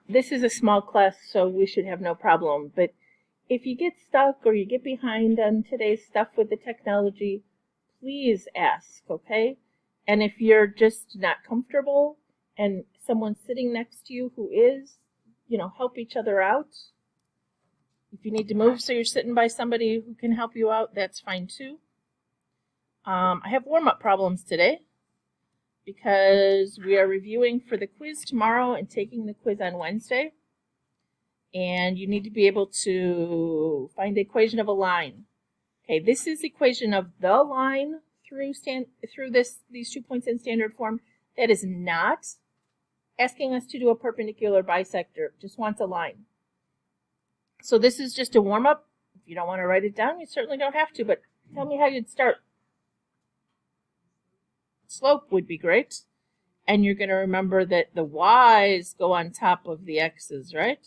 This is a small class, so we should have no problem. But if you get stuck or you get behind on today's stuff with the technology, please ask, okay? And if you're just not comfortable and someone's sitting next to you who is, help each other out. If you need to move so you're sitting by somebody who can help you out, that's fine too. I have warm-up problems today because we are reviewing for the quiz tomorrow and taking the quiz on Wednesday. And you need to be able to find the equation of a line. Okay, this is the equation of the line through these 2 points in standard form. That is not asking us to do a perpendicular bisector, just wants a line. So this is just a warm-up. If you don't want to write it down, you certainly don't have to, but tell me how you'd start. Slope would be great. And you're going to remember that the y's go on top of the x's, right?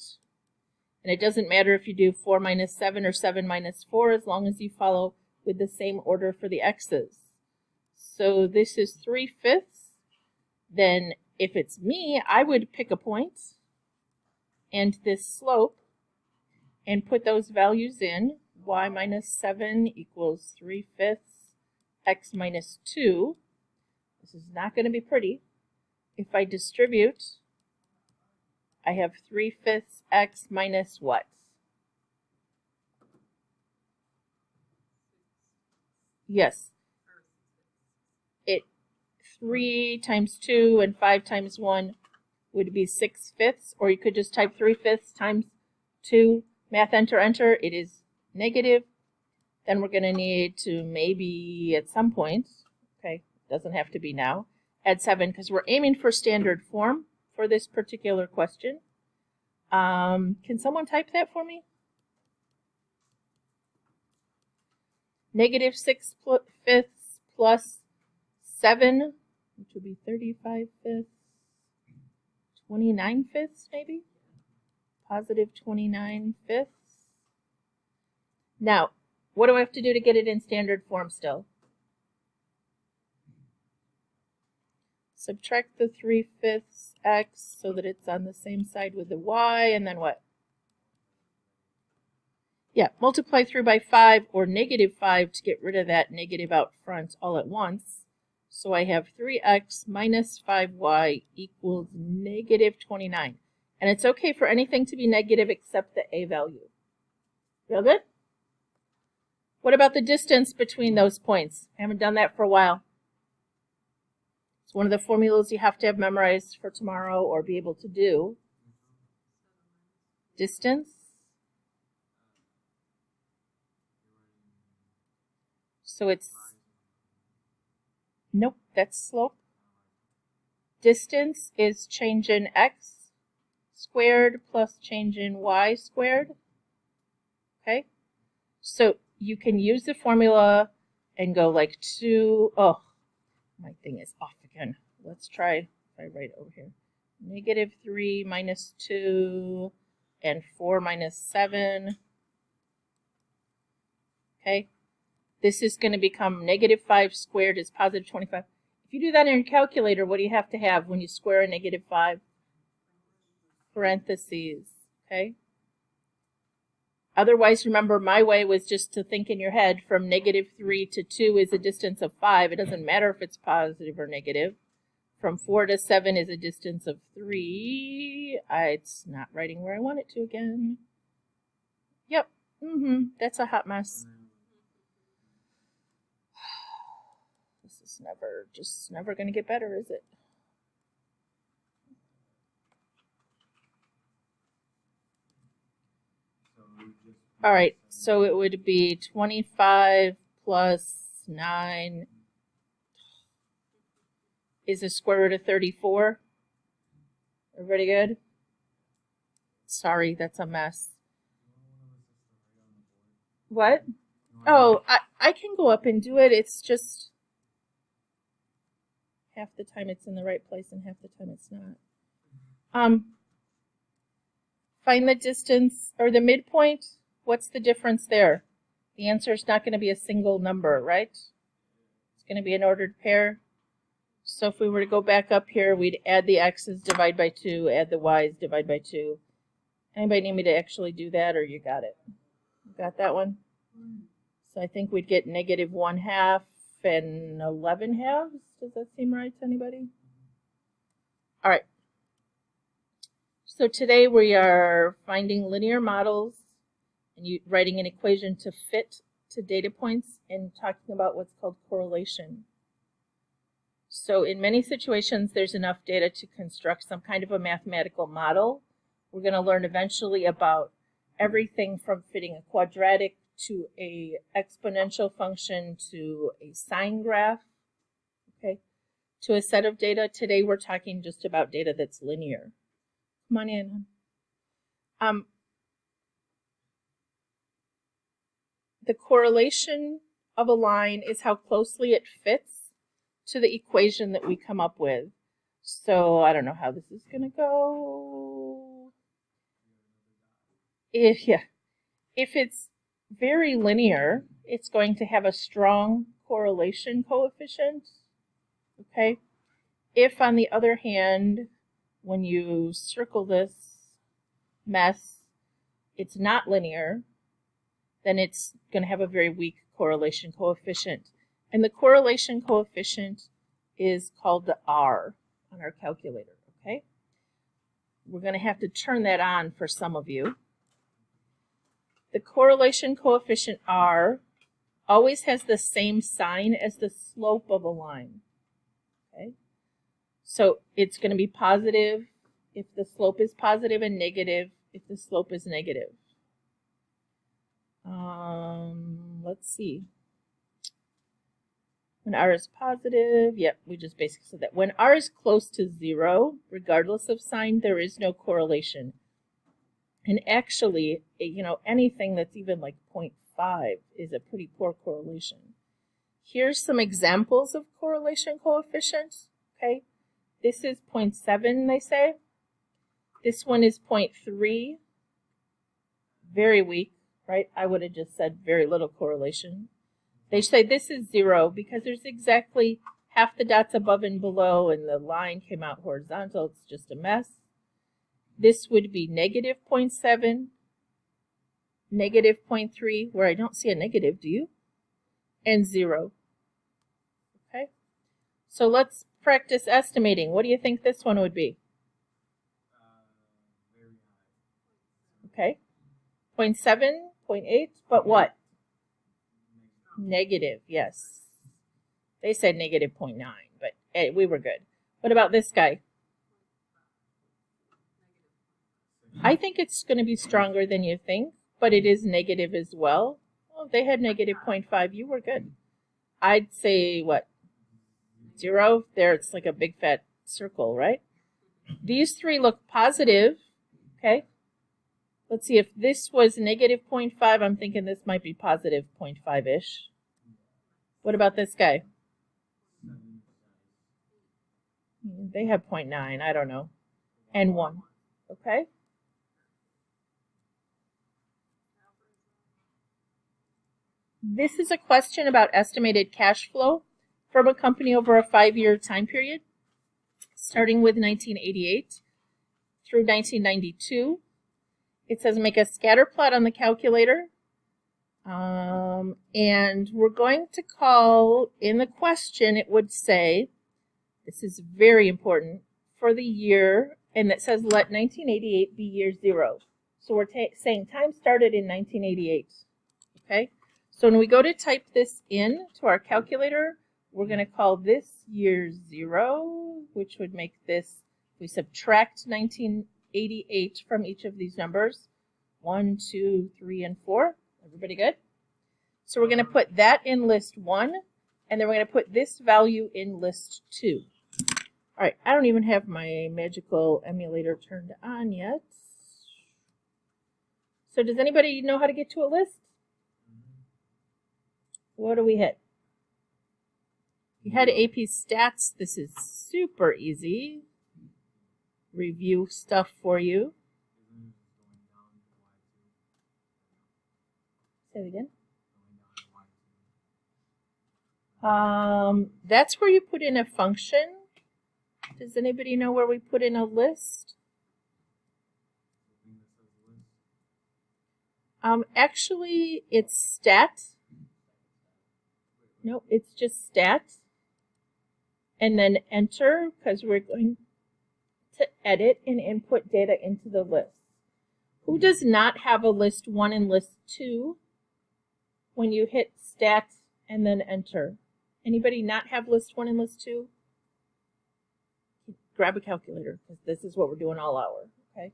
And it doesn't matter if you do 4 minus 7 or 7 minus 4, as long as you follow with the same order for the x's. So this is 3/5. Then if it's me, I would pick a point and this slope and put those values in. Y minus 7 equals 3/5 x minus 2. This is not going to be pretty. If I distribute, I have 3/5 x minus what? Yes. 3 times 2 and 5 times 1 would be 6/5, or you could just type 3/5 times 2. Math enter, enter. It is negative. Then we're going to need to maybe at some point, okay, doesn't have to be now, add 7 because we're aiming for standard form for this particular question. Can someone type that for me? Negative 6/5 plus 7, which would be 35/5, 29/5 maybe? Positive 29/5. Now, what do I have to do to get it in standard form still? Subtract the 3/5 x so that it's on the same side with the y, and then what? Yeah, multiply through by 5 or negative 5 to get rid of that negative out front all at once. So I have 3x minus 5y equals negative 29. And it's okay for anything to be negative except the a value. Feel good? What about the distance between those points? I haven't done that for a while. It's one of the formulas you have to have memorized for tomorrow or be able to do. Distance. So it's, nope, that's slope. Distance is change in x squared plus change in y squared. Okay, so you can use the formula and go like 2, oh, my thing is off again. Let's try, if I write over here, negative 3 minus 2 and 4 minus 7. Okay, this is going to become negative 5 squared is positive 25. If you do that in your calculator, what do you have to have when you square a negative 5? Parentheses, okay? Otherwise, remember, my way was just to think in your head from negative 3 to 2 is a distance of 5. It doesn't matter if it's positive or negative. From 4 to 7 is a distance of 3. It's not writing where I want it to again. Yep, that's a hot mess. This is never going to get better, is it? All right, so it would be 25 plus 9 is the square root of 34. Everybody good? Sorry, that's a mess. What? Oh, I can go up and do it. It's just half the time it's in the right place and half the time it's not. Find the distance or the midpoint. What's the difference there? The answer is not going to be a single number, right? It's going to be an ordered pair. So if we were to go back up here, we'd add the x's, divide by 2, add the y's, divide by 2. Anybody need me to actually do that, or you got it? You got that one? So I think we'd get negative 1/2 and 11/2. Does that seem right to anybody? All right. So today we are finding linear models and writing an equation to fit to data points and talking about what's called correlation. So in many situations, there's enough data to construct some kind of a mathematical model. We're going to learn eventually about everything from fitting a quadratic to a exponential function to a sine graph, okay, to a set of data. Today we're talking just about data that's linear. Come on in. The correlation of a line is how closely it fits to the equation that we come up with. So I don't know how this is going to go. If it's very linear, it's going to have a strong correlation coefficient. Okay. If, on the other hand, when you circle this mess, it's not linear, then it's going to have a very weak correlation coefficient. And the correlation coefficient is called the R on our calculator, okay? We're going to have to turn that on for some of you. The correlation coefficient R always has the same sign as the slope of a line, okay? So it's going to be positive if the slope is positive and negative if the slope is negative. Let's see. When R is positive, yep, we just basically said that. When R is close to 0, regardless of sign, there is no correlation. And actually, you know, anything that's even like 0.5 is a pretty poor correlation. Here's some examples of correlation coefficients, okay? This is 0.7, they say. This one is 0.3, very weak, right? I would have just said very little correlation. They say this is 0 because there's exactly half the dots above and below and the line came out horizontal. It's just a mess. This would be negative 0.7, negative 0.3, where I don't see a negative, do you? And 0. Okay? So let's practice estimating. What do you think this one would be? Very high. Okay. 0.7, 0.8, but what? Negative, yes. They said negative 0.9, but hey, we were good. What about this guy? I think it's going to be stronger than you think, but it is negative as well. Oh, they had negative 0.5. You were good. I'd say, what? 0? There, it's like a big fat circle, right? These three look positive, okay? Let's see, if this was negative 0.5, I'm thinking this might be positive 0.5-ish. What about this guy? They have 0.9, I don't know. And 1, okay? This is a question about estimated cash flow from a company over a 5-year time period, starting with 1988 through 1992. It says make a scatter plot on the calculator. And we're going to call, in the question, it would say, this is very important, for the year, and it says let 1988 be year 0. So we're saying time started in 1988, okay? So when we go to type this in to our calculator, we're going to call this year 0, which would make this, we subtract 1988 from each of these numbers, 1, 2, 3, and 4. Everybody good? So we're going to put that in list 1, and then we're going to put this value in list 2. All right, I don't even have my magical emulator turned on yet. So does anybody know how to get to a list? What do we hit? You had AP Stats. This is super easy. Review stuff for you. Say it again. That's where you put in a function Does anybody know where we put in a list? Actually, it's stat. No, it's just stat. And then enter, because we're going to edit and input data into the list. Who does not have a list 1 and list 2 when you hit stat and then enter? Anybody not have list 1 and list 2? Grab a calculator, because this is what we're doing all hour, okay?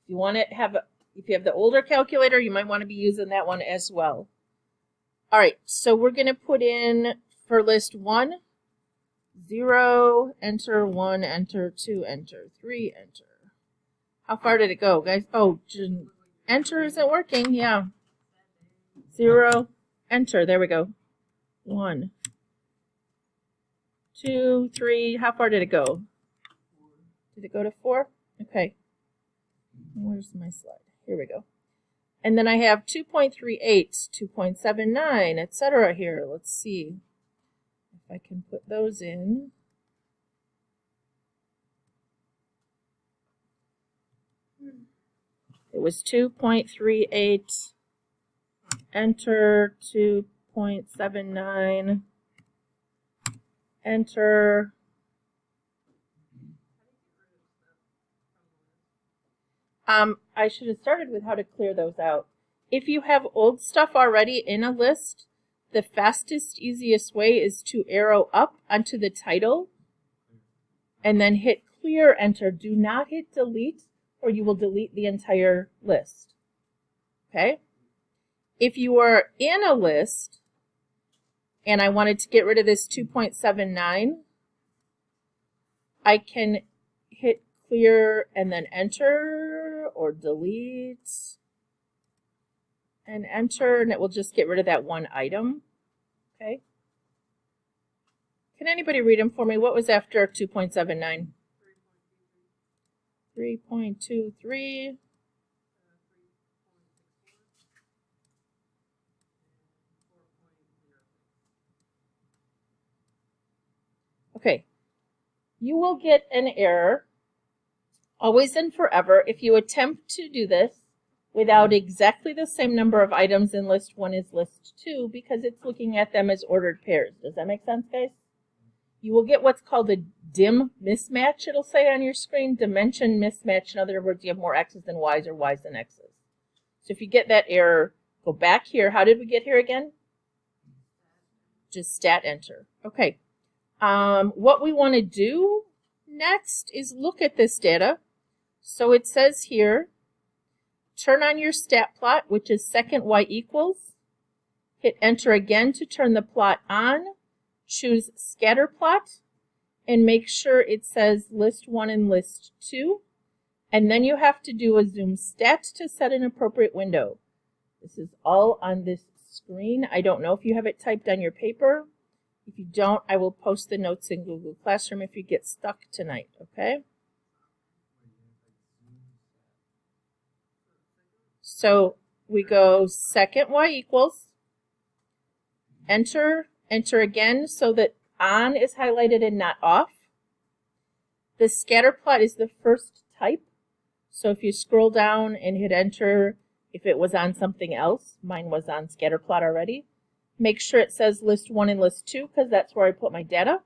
If you want to have, if you have the older calculator, you might want to be using that one as well. All right, so we're going to put in for list 1, 0, enter, 1, enter, 2, enter, 3, enter. How far did it go, guys? Oh, enter isn't working, yeah. 0, enter, there we go. 1, 2, 3, how far did it go? Did it go to 4? Okay. Where's my slide? Here we go. And then I have 2.38, 2.79, etc. here. Let's see if I can put those in. It was 2.38, enter, 2.79, enter. I should have started with how to clear those out. If you have old stuff already in a list, the fastest, easiest way is to arrow up onto the title and then hit clear, enter. Do not hit delete, or you will delete the entire list. Okay? If you are in a list and I wanted to get rid of this 2.79, I can hit clear and then enter, or delete and enter, and it will just get rid of that one item. Okay? Can anybody read them for me? What was after 2.79? 3.23. Okay. You will get an error always and forever if you attempt to do this without exactly the same number of items in list 1 as list 2, because it's looking at them as ordered pairs. Does that make sense, guys? You will get what's called a dim mismatch, it'll say on your screen, dimension mismatch. In other words, you have more X's than Y's or Y's than X's. So if you get that error, go back here. How did we get here again? Just stat enter. Okay. What we want to do next is look at this data. So it says here, turn on your stat plot, which is second y equals. Hit enter again to turn the plot on. Choose scatter plot and make sure it says list 1 and list 2. And then you have to do a zoom stat to set an appropriate window. This is all on this screen. I don't know if you have it typed on your paper. If you don't, I will post the notes in Google Classroom if you get stuck tonight, okay? So we go second y equals, enter, enter again so that on is highlighted and not off. The scatter plot is the first type. So if you scroll down and hit enter, if it was on something else, mine was on scatter plot already, make sure it says list 1 and list 2 because that's where I put my data.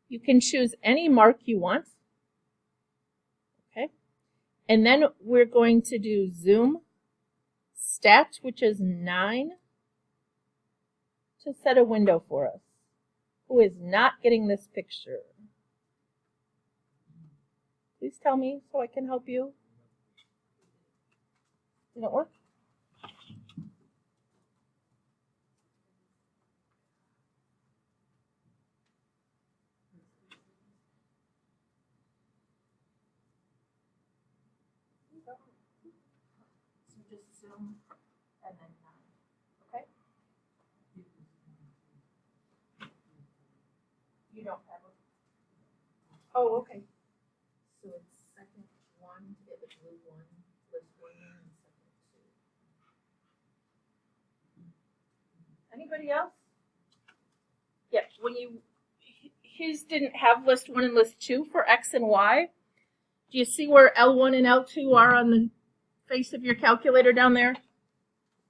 You can choose any mark you want. Okay. And then we're going to do zoom stat, which is 9, to set a window for us. Who is not getting this picture? Please tell me so I can help you. Did it work? So just zoom and then 9. Okay? You don't have a. Oh, okay. So it's second 1 to get the blue one, list 1 and second 2. Anybody else? Yep. his didn't have list 1 and list 2 for X and Y. Do you see where L1 and L2 are on the face of your calculator down there?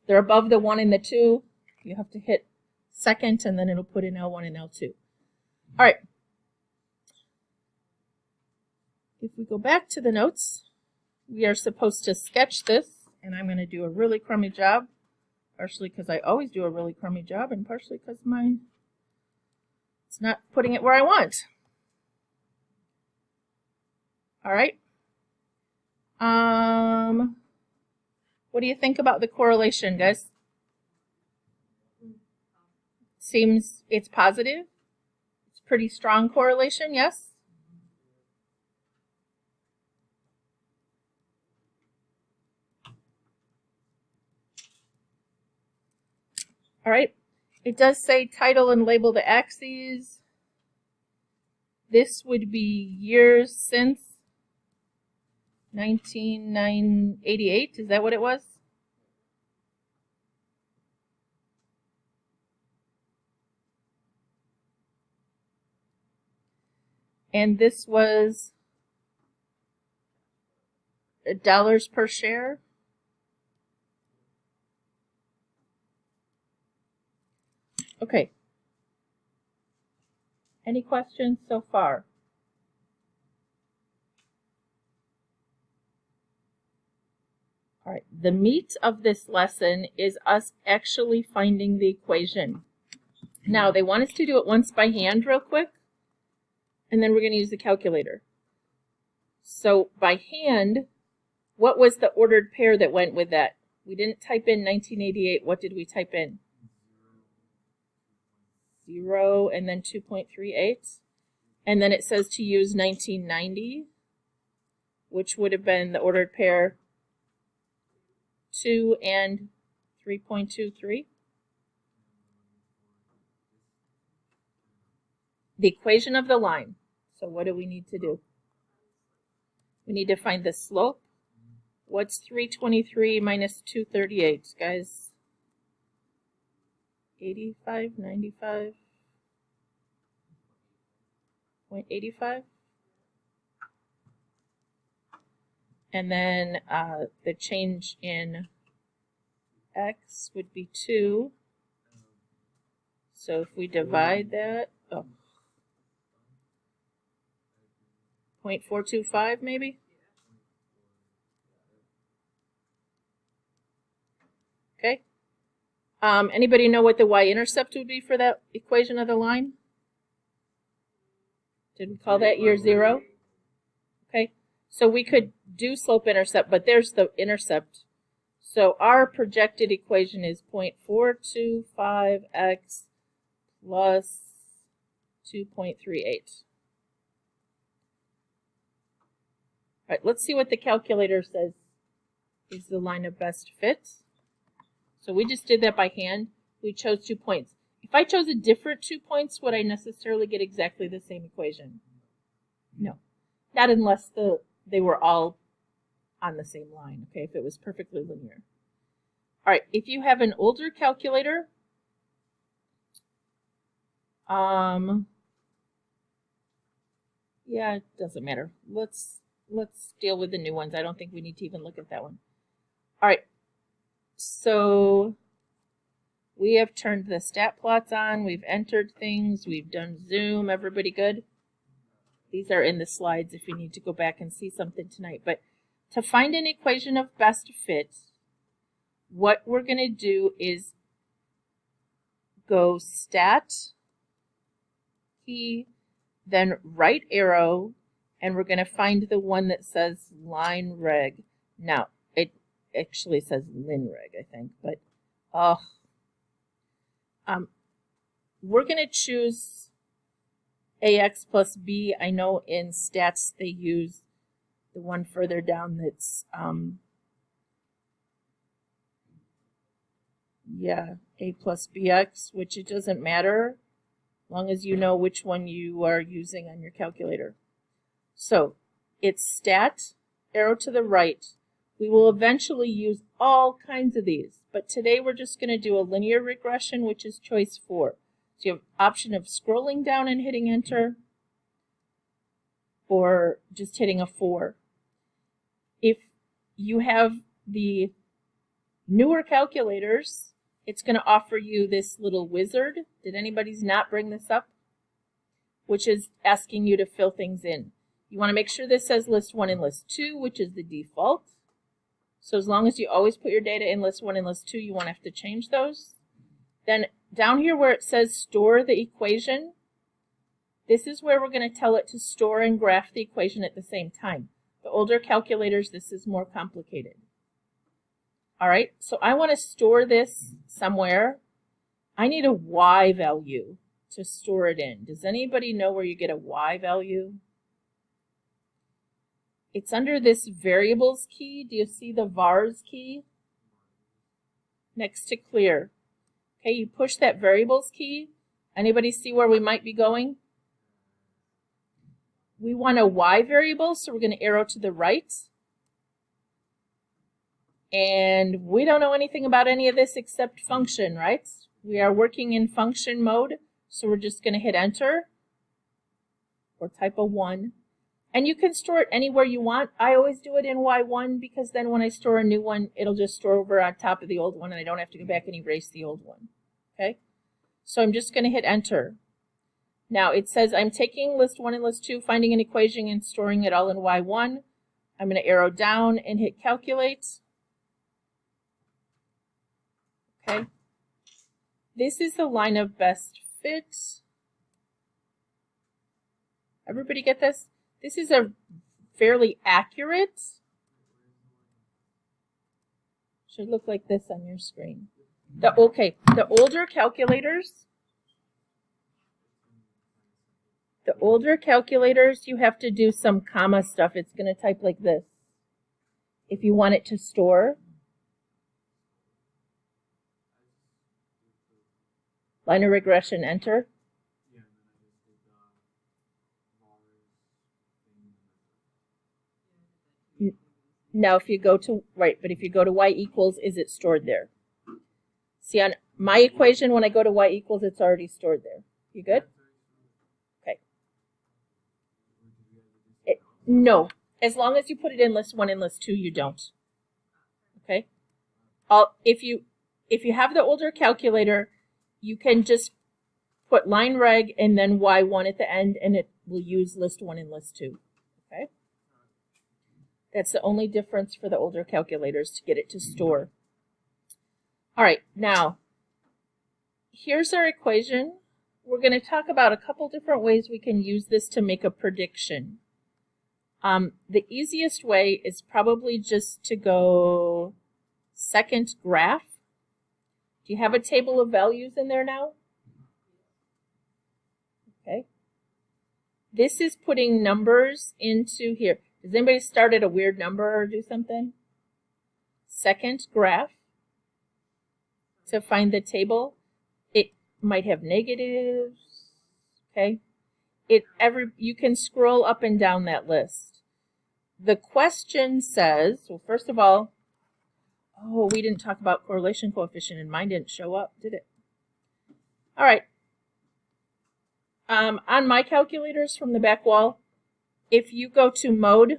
They're above the 1 and the 2. You have to hit second, and then it'll put in L1 and L2. All right. If we go back to the notes, we are supposed to sketch this, and I'm going to do a really crummy job, partially because I always do a really crummy job, and partially because it's not putting it where I want. All right. What do you think about the correlation, guys? Seems it's positive. It's pretty strong correlation, yes? All right. It does say title and label the axes. This would be years since 1988. Is that what it was? And this was dollars per share. Okay. Any questions so far? All right. The meat of this lesson is us actually finding the equation. Now, they want us to do it once by hand real quick, and then we're going to use the calculator. So by hand, what was the ordered pair that went with that? We didn't type in 1988. What did we type in? 0 and then 2.38. And then it says to use 1990, which would have been the ordered pair 2 and 3.23. The equation of the line. So what do we need to do? We need to find the slope. What's 323 minus 238, guys? 85, 95, 0.85. And then the change in X would be 2. So if we divide that, 0.425 maybe? Okay. Anybody know what the y-intercept would be for that equation of the line? Did we call that year 0? Okay. So we could do slope-intercept, but there's the intercept. So our projected equation is 0.425x plus 2.38. All right, let's see what the calculator says is the line of best fit. So we just did that by hand. We chose 2 points. If I chose a different 2 points, would I necessarily get exactly the same equation? No. Not unless they were all on the same line, okay, if it was perfectly linear. All right, if you have an older calculator, yeah, it doesn't matter. Let's deal with the new ones. I don't think we need to even look at that one. All right, so we have turned the stat plots on. We've entered things. We've done Zoom. Everybody good? These are in the slides if you need to go back and see something tonight. But to find an equation of best fit, what we're going to do is go stat, key, then right arrow, and we're going to find the one that says line reg. Now, it actually says lin reg, I think, but we're going to choose AX plus B. I know in stats they use the one further down that's, A plus BX, which it doesn't matter as long as you know which one you are using on your calculator. So it's stat, arrow to the right. We will eventually use all kinds of these, but today we're just going to do a linear regression, which is choice 4. So you have option of scrolling down and hitting enter, or just hitting a 4. If you have the newer calculators, it's going to offer you this little wizard. Did anybody's not bring this up? Which is asking you to fill things in. You want to make sure this says list 1 and list 2, which is the default. So as long as you always put your data in list 1 and list 2, you won't have to change those. Then down here where it says store the equation, this is where we're going to tell it to store and graph the equation at the same time. The older calculators, this is more complicated. All right, so I want to store this somewhere. I need a y value to store it in. Does anybody know where you get a y value? It's under this variables key. Do you see the vars key? Next to clear. Okay, you push that variables key. Anybody see where we might be going? We want a y variable, so we're going to arrow to the right. And we don't know anything about any of this except function, right? We are working in function mode, so we're just going to hit enter or type a 1. And you can store it anywhere you want. I always do it in Y1 because then when I store a new one, it'll just store over on top of the old one and I don't have to go back and erase the old one. Okay? So I'm just going to hit enter. Now it says I'm taking list 1 and list 2, finding an equation and storing it all in Y1. I'm going to arrow down and hit calculate. Okay. This is the line of best fit. Everybody get this? This is a fairly accurate. Should look like this on your screen. The older calculators. The older calculators, you have to do some comma stuff. It's going to type like this. If you want it to store. Line of regression, enter. Now if you go to, right, but if you go to y equals, is it stored there? See on my equation, when I go to y equals, it's already stored there. You good? Okay. No, as long as you put it in list 1 and list 2, you don't. Okay? If you have the older calculator, you can just put line reg and then y1 at the end, and it will use list 1 and list 2. Okay? That's the only difference for the older calculators to get it to store. All right, now, here's our equation. We're going to talk about a couple different ways we can use this to make a prediction. The easiest way is probably just to go second graph. Do you have a table of values in there now? Okay. This is putting numbers into here. Does anybody start at a weird number or do something? Second graph. To find the table. It might have negatives. Okay. You can scroll up and down that list. The question says, well, first of all, oh, we didn't talk about correlation coefficient and mine didn't show up, did it? All right. On my calculators from the back wall, if you go to mode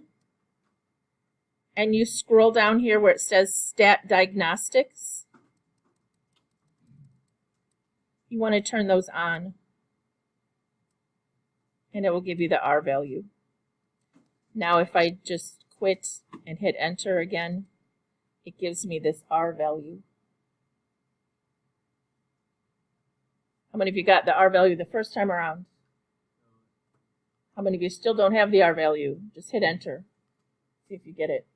and you scroll down here where it says stat diagnostics, you want to turn those on and it will give you the R value. Now if I just quit and hit enter again, it gives me this R value. How many of you got the R value the first time around? How many of you still don't have the R value? Just hit enter. See if you get it.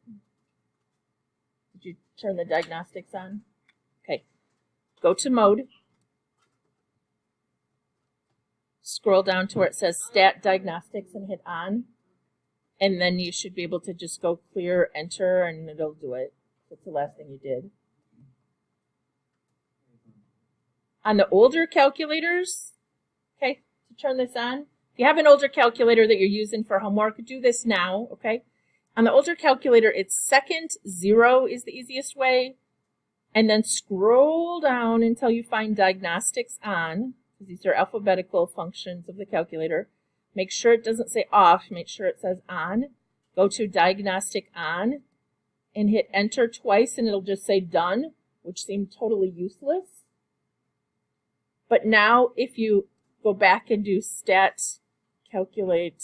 Did you turn the diagnostics on? Okay. Go to mode. Scroll down to where it says stat diagnostics and hit on. And then you should be able to just go clear, enter, and it'll do it. That's the last thing you did. On the older calculators, okay, to turn this on, if you have an older calculator that you're using for homework, do this now, okay? On the older calculator, it's second 0 is the easiest way, and then scroll down until you find diagnostics on. because these are alphabetical functions of the calculator. Make sure it doesn't say off, make sure it says on. Go to diagnostic on and hit enter twice and it'll just say done, which seemed totally useless. But now if you go back and do stat calculate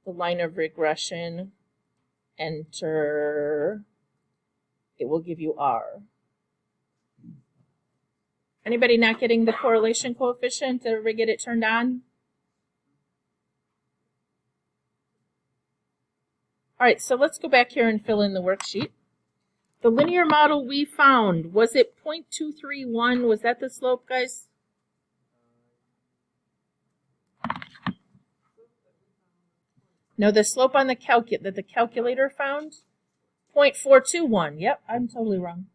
the line of regression, enter, it will give you R. Anybody not getting the correlation coefficient? Did everybody get it turned on? All right, so let's go back here and fill in the worksheet. The linear model we found, was it 0.231? Was that the slope, guys? No, the slope on the that the calculator found? 0.421. Yep, I'm totally wrong.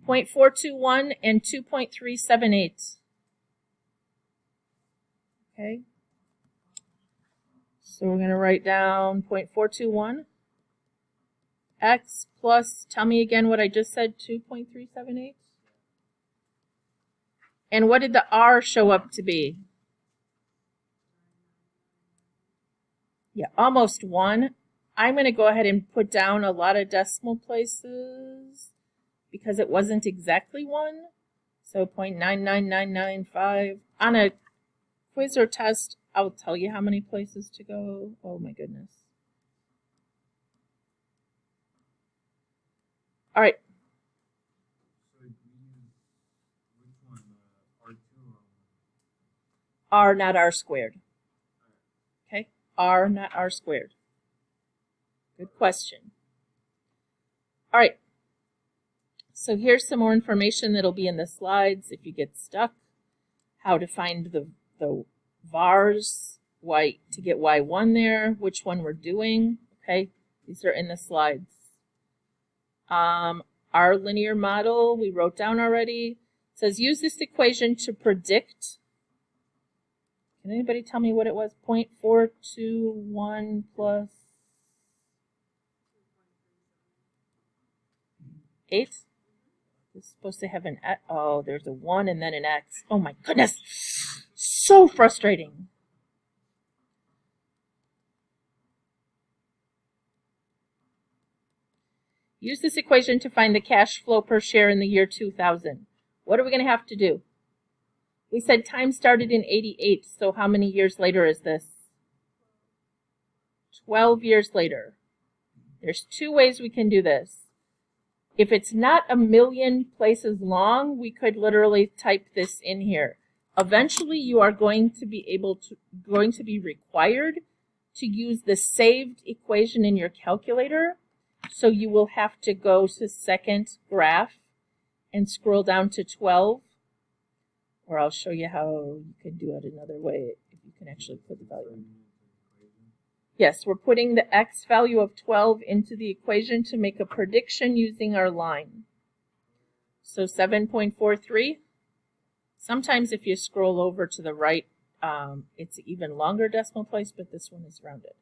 0.421 and 2.378. Okay. So we're going to write down 0.421. X plus, tell me again what I just said, 2.378. And what did the R show up to be? Yeah, almost 1. I'm going to go ahead and put down a lot of decimal places because it wasn't exactly 1. So 0.99995. On a quiz or test, I'll tell you how many places to go. Oh my goodness. All right. So which one? R2 or R, not R squared. Okay? R, not R squared. Good question. All right. So here's some more information that'll be in the slides if you get stuck. How to find the vars, to get Y1 there, which one we're doing. Okay? These are in the slides. Our linear model we wrote down already. It says use this equation to predict. Can anybody tell me what it was? 0.421 plus 8? It's supposed to have an X. Oh, there's a 1 and then an X. Oh my goodness. So frustrating. Use this equation to find the cash flow per share in the year 2000. What are we going to have to do? We said time started in 88, so how many years later is this? 12 years later. There's 2 ways we can do this. If it's not a million places long, we could literally type this in here. Eventually, you are going to be required to use the saved equation in your calculator. So you will have to go to second graph and scroll down to 12. Or I'll show you how you can do it another way if you can actually put the value in. Yes, we're putting the X value of 12 into the equation to make a prediction using our line. So 7.43. Sometimes if you scroll over to the right, it's an even longer decimal place, but this one is rounded.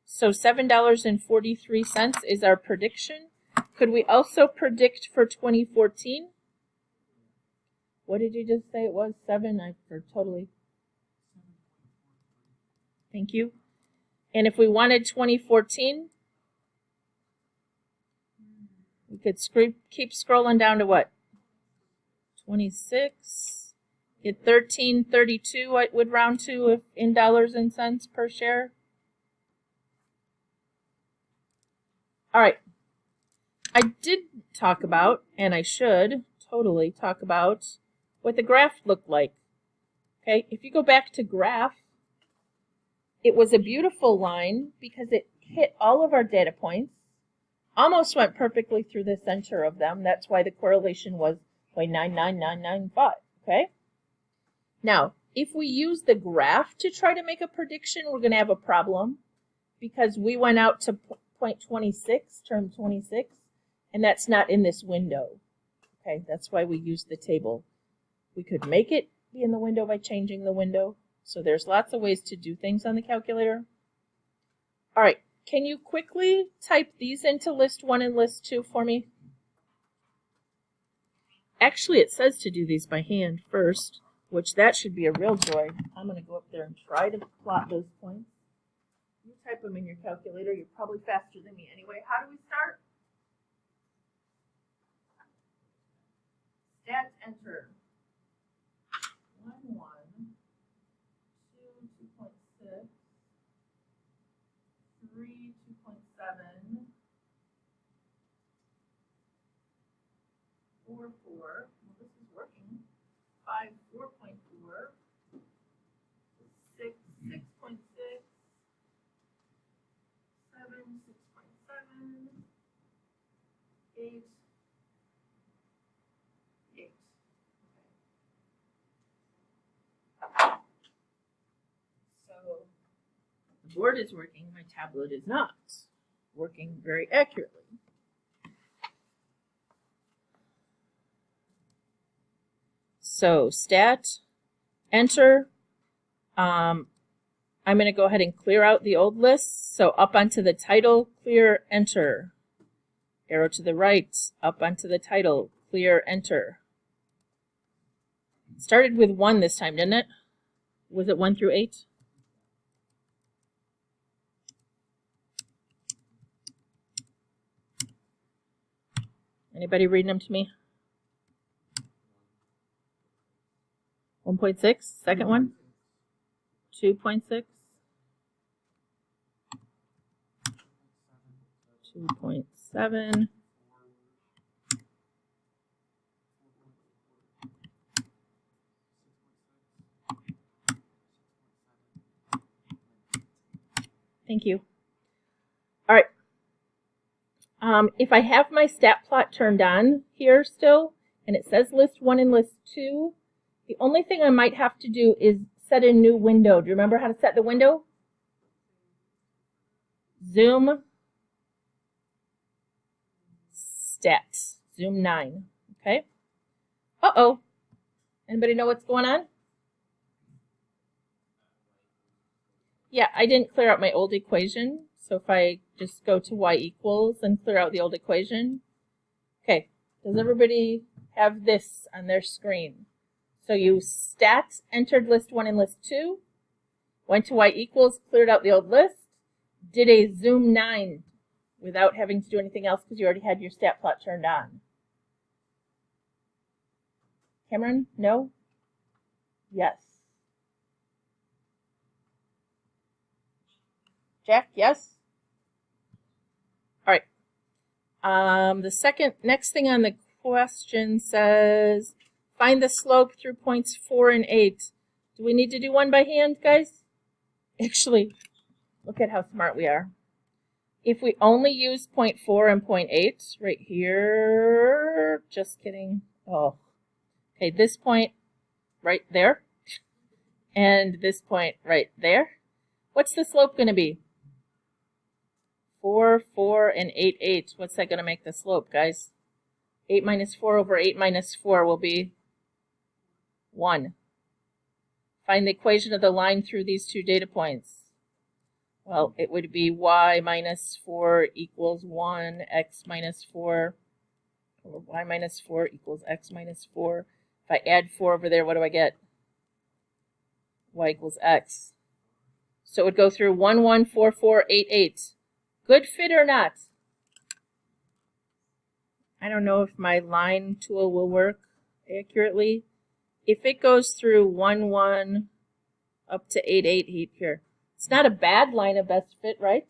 So $7.43 is our prediction. Could we also predict for 2014? What did you just say it was? 7? Totally. Thank you. And if we wanted 2014, we could keep scrolling down to what? 26. Get 13.32. I would round to if in dollars and cents per share. All right. I did talk about, and I should totally talk about, what the graph looked like. Okay, if you go back to graph, it was a beautiful line because it hit all of our data points, almost went perfectly through the center of them. That's why the correlation was 0.99995. Okay? Now, if we use the graph to try to make a prediction, we're going to have a problem because we went out to 0.26, term 26, and that's not in this window. Okay, that's why we used the table. We could make it be in the window by changing the window. So there's lots of ways to do things on the calculator. All right, can you quickly type these into list 1 and list 2 for me? Actually, it says to do these by hand first. which that should be a real joy. I'm going to go up there and try to plot those points. You type them in your calculator. You're probably faster than me anyway. How do we start? Stat enter. 1, 1, 2, 2.6, 3, 2.7, 4, 4. Well, this is working. 5, 4.4. 6, 6.6. 7, 6.7. 8. 8. So the board is working, my tablet is not working very accurately. So stat, enter. I'm going to go ahead and clear out the old list. So up onto the title, clear, enter. Arrow to the right, up onto the title, clear, enter. Started with 1 this time, didn't it? Was it 1 through 8? Anybody reading them to me? 1.6, second one? 2.6? 2.7. 'Thank you. All right. If I have my stat plot turned on here still, and it says list 1 and list 2, the only thing I might have to do is set a new window. Do you remember how to set the window? Zoom, stat, zoom 9, okay? Uh-oh. Anybody know what's going on? Yeah, I didn't clear out my old equation. So if I just go to y equals and clear out the old equation. Okay, does everybody have this on their screen? So you stat, entered list 1 and list 2, went to y equals, cleared out the old list, did a zoom 9 without having to do anything else because you already had your stat plot turned on. Cameron, no? Yes. Jack, yes? All right. The next thing on the question says, find the slope through points 4 and 8. Do we need to do one by hand, guys? Actually, look at how smart we are. If we only use point 4 and point 8 right here, just kidding. Oh, okay, this point right there, and this point right there. What's the slope going to be? 4, 4, and 8, 8. What's that going to make the slope, guys? 8 minus 4 over 8 minus 4 will be 1. Find the equation of the line through these two data points. Well, it would be y minus 4 equals 1, x minus 4, or y minus 4 equals x minus 4. If I add 4 over there, what do I get? Y equals x. So it would go through 1, 1, 4, 4, 8, 8. Good fit or not? I don't know if my line tool will work accurately. If it goes through 1, 1 up to 8, 8 here, it's not a bad line of best fit, right?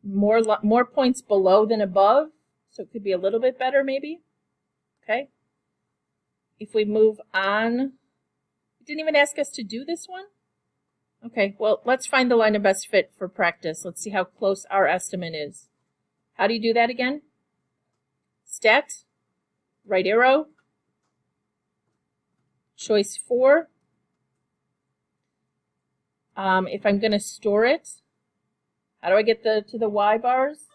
More points below than above, so it could be a little bit better maybe. Okay. If we move on, it didn't even ask us to do this one. Okay, well, let's find the line of best fit for practice. Let's see how close our estimate is. How do you do that again? Stat, right arrow, choice 4. If I'm going to store it, how do I get to the Y bars?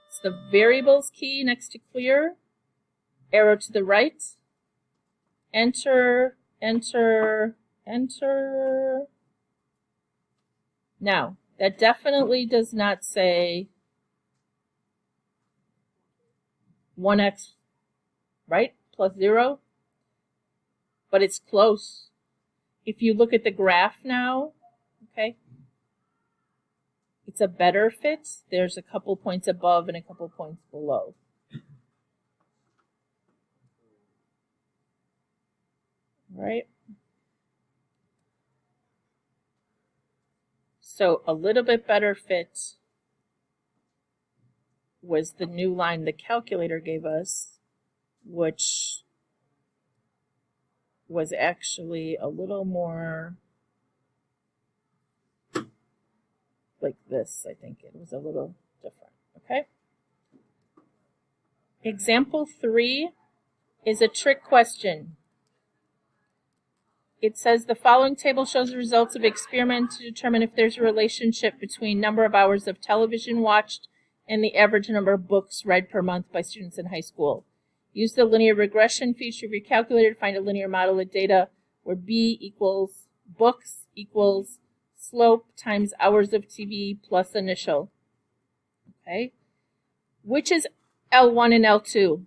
It's the variables key next to clear, arrow to the right, enter, enter, enter. Now, that definitely does not say 1x, right? plus 0, but it's close. If you look at the graph now, okay, it's a better fit. There's a couple points above and a couple points below. All right. So a little bit better fit was the new line the calculator gave us, which was actually a little more like this. I think it was a little different. Okay. Example 3 is a trick question. It says the following table shows the results of experiment to determine if there's a relationship between number of hours of television watched and the average number of books read per month by students in high school. Use the linear regression feature of your calculator to find a linear model of data where B equals books equals slope times hours of TV plus initial. Okay. Which is L1 and L2?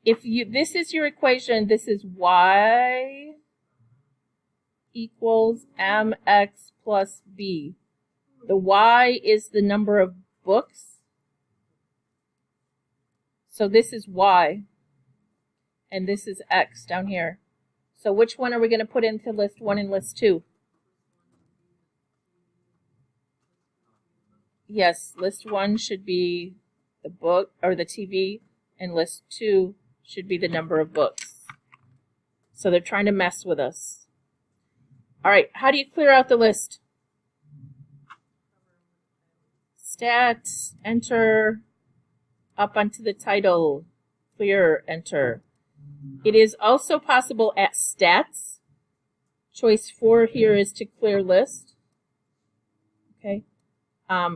If this is your equation, this is y equals mx plus b. The y is the number of books. So this is y. And this is x down here. So which one are we going to put into list 1 and list 2? Yes, list 1 should be the book or the TV, and list 2 should be the number of books. So they're trying to mess with us. All right, how do you clear out the list? Stat, enter, up onto the title, clear, enter. It is also possible at stats. Choice 4 here is to clear list. Okay.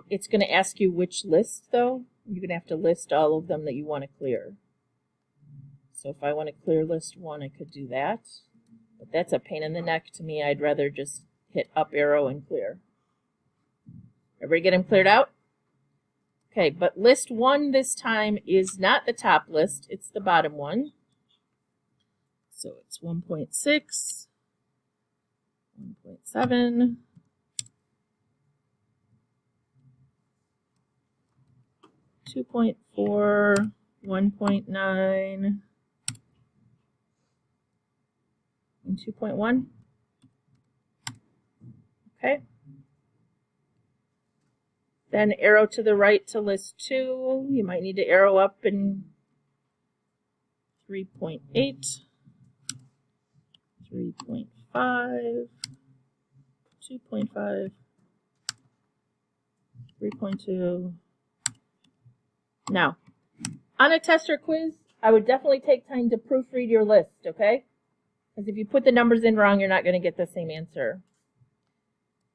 It's going to ask you which list, though. You're going to have to list all of them that you want to clear. So if I want to clear list 1, I could do that. But that's a pain in the neck to me. I'd rather just hit up arrow and clear. Everybody get them cleared out? Okay, but list 1 this time is not the top list. It's the bottom one. So it's 1.6, 1.7, 2.4, 1.9, and 2.1. Okay. Then arrow to the right to list 2. You might need to arrow up in 3.8, 3.5, 2.5, 3.2. Now, on a test or quiz, I would definitely take time to proofread your list, okay? Because if you put the numbers in wrong, you're not going to get the same answer.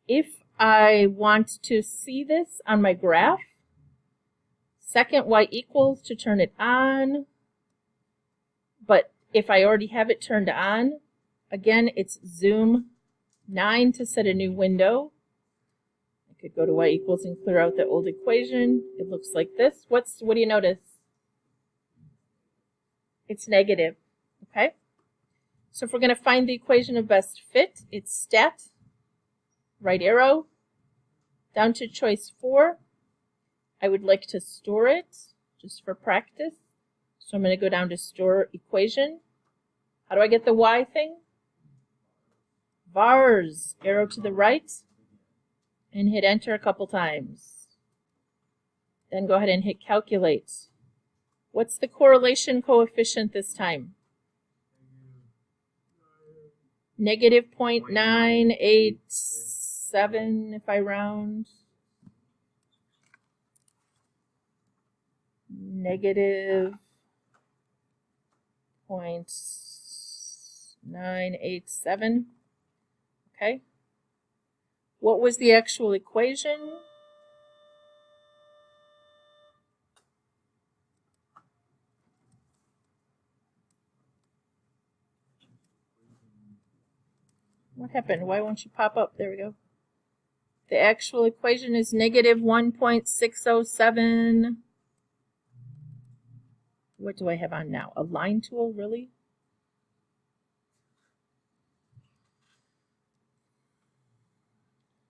If I want to see this on my graph, second y equals to turn it on. But if I already have it turned on, again, it's zoom 9 to set a new window. I could go to y equals and clear out the old equation. It looks like this. What do you notice? It's negative, okay? So if we're going to find the equation of best fit, it's stat, right arrow, down to choice 4. I would like to store it, just for practice. So I'm going to go down to store equation. How do I get the y thing? Vars, arrow to the right, and hit enter a couple times. Then go ahead and hit calculate. What's the correlation coefficient this time? Negative 0.987 if I round. Negative 0.987. Okay. What was the actual equation? What happened? Why won't you pop up? There we go. The actual equation is negative 1.607 What do I have on now? A line tool, really?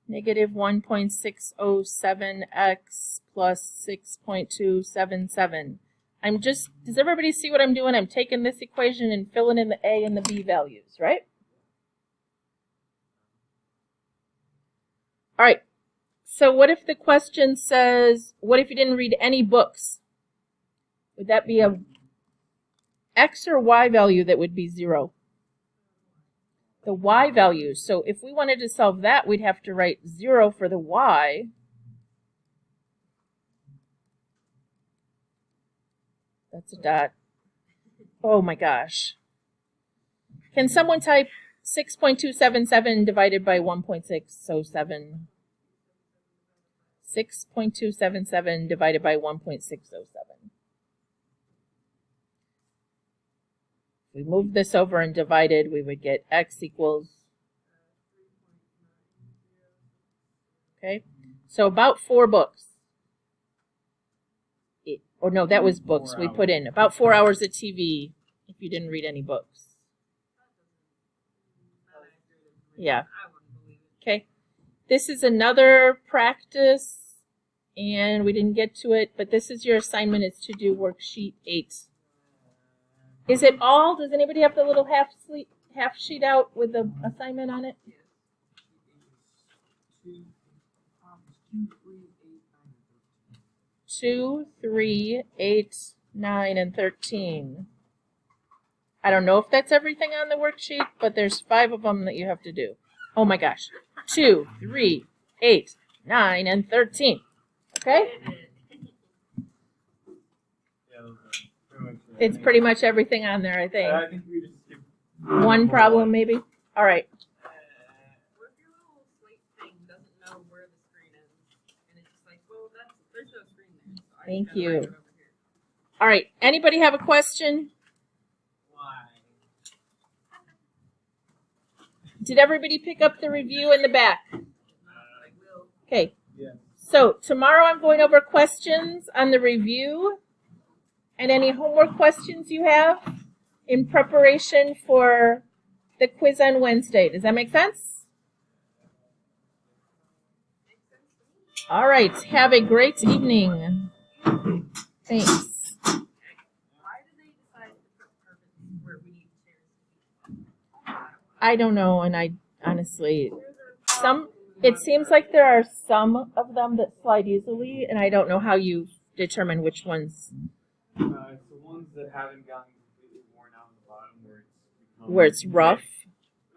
Negative 1.607x plus 6.277. Does everybody see what I'm doing? I'm taking this equation and filling in the a and the b values, right? All right. So what if the question says, what if you didn't read any books? Would that be a x or y value that would be 0? The y value. So if we wanted to solve that, we'd have to write 0 for the y. That's a dot. Oh my gosh. Can someone type 6.277 divided by 1.607? 6.277 divided by 1.607. If we moved this over and divided, we would get x equals, okay, so about 4 books. Or no, that was books we put in. About 4 hours of TV if you didn't read any books. Yeah. Okay. This is another practice, and we didn't get to it, but this is your assignment. It's to do worksheet 8. Is it all? Does anybody have the little half sheet out with the assignment on it? 2, 3, 8, 9, and 13. I don't know if that's everything on the worksheet, but there's 5 of them that you have to do. Oh my gosh. 2, 3, 8, 9, and 13. Okay? It's pretty much everything on there, I think. I think we just skipped one problem, maybe? All right. What if your little slate thing doesn't know where the screen is? And it's just like, well, there's no screen there. So I Thank just gotta you. write it over here. All right. Anybody have a question? Why? Did everybody pick up the review in the back? I will. Okay. Yeah. So tomorrow I'm going over questions on the review and any homework questions you have in preparation for the quiz on Wednesday. Does that make sense? All right. Have a great evening. Thanks. Why did they decide to put purpose where we need chairs? I don't know, and I honestly, it seems like there are some of them that slide easily, and I don't know how you determine which ones. It's the ones that haven't gotten completely worn out on the bottom Where it's rough.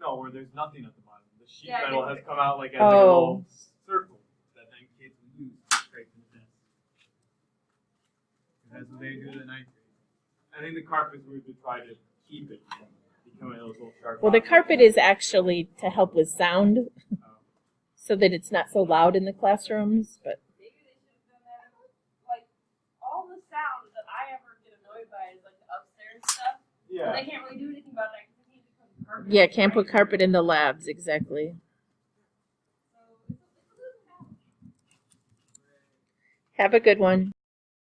No, where there's nothing at the bottom. The sheet Yeah, metal has come out like as Oh. like a little circle that then kids will use to scrape the desk. That's what they do to the ninth grade. I think the carpets we would try to keep it from becoming those little sharp. Well, the objects. carpet is actually to help with sound, Oh. so that it's not so loud in the classrooms. But Maybe they should have done that. Like, all the sound that I ever get annoyed by is like the upstairs stuff. Yeah. But they can't really do anything about that because they can't put carpet. yeah, can't put carpet in the labs exactly. So it's a little bad. Have a good one.